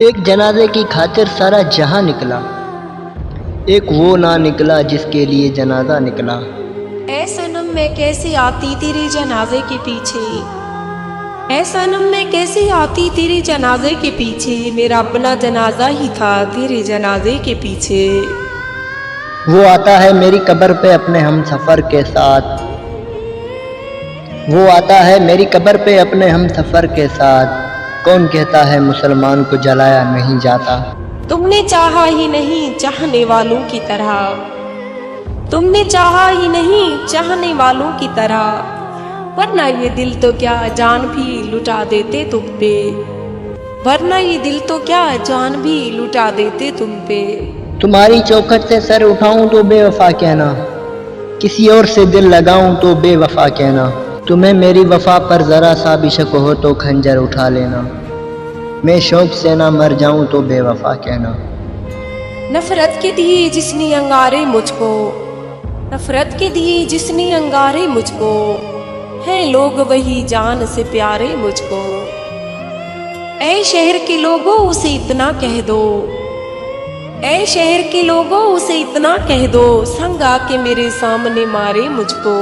एक जनाजे की खातिर सारा जहां निकला, एक वो ना निकला जिसके लिए जनाजा निकला। ऐ सनम मैं कैसे आती तेरे जनाजे के पीछे, ऐ सनम मैं कैसे आती तेरे जनाजे के पीछे, मेरा अपना जनाजा ही था तेरे जनाजे के पीछे। वो आता है मेरी कब्र पे अपने हम सफ़र के साथ, वो आता है मेरी कब्र पे अपने हम सफ़र के साथ। कौन कहता है मुसलमान को जलाया नहीं जाता। तुमने चाहा ही नहीं चाहने वालों की तरह, तुमने चाहा ही नहीं चाहने वालों की तरह, वरना ये दिल तो क्या जान भी लुटा देते तुम पे, वरना ये दिल तो क्या जान भी लुटा देते तुम पे। तुम्हारी चौखट से सर उठाऊं तो बेवफा कहना, किसी और से दिल लगाऊं तो बेवफा कहना। तुम्हें मेरी वफा पर ज़रा सा भी शक हो तो खंजर उठा लेना, मैं शौक से ना मर जाऊं तो बेवफा कहना। नफरत के दिए जिसने अंगारे मुझको, नफरत के दिए जिसने अंगारे मुझको, हैं लोग वही जान से प्यारे मुझको। ऐ शहर के लोगों उसे इतना कह दो, ऐ शहर के लोगों उसे इतना कह दो, संग आके मेरे सामने मारे मुझको।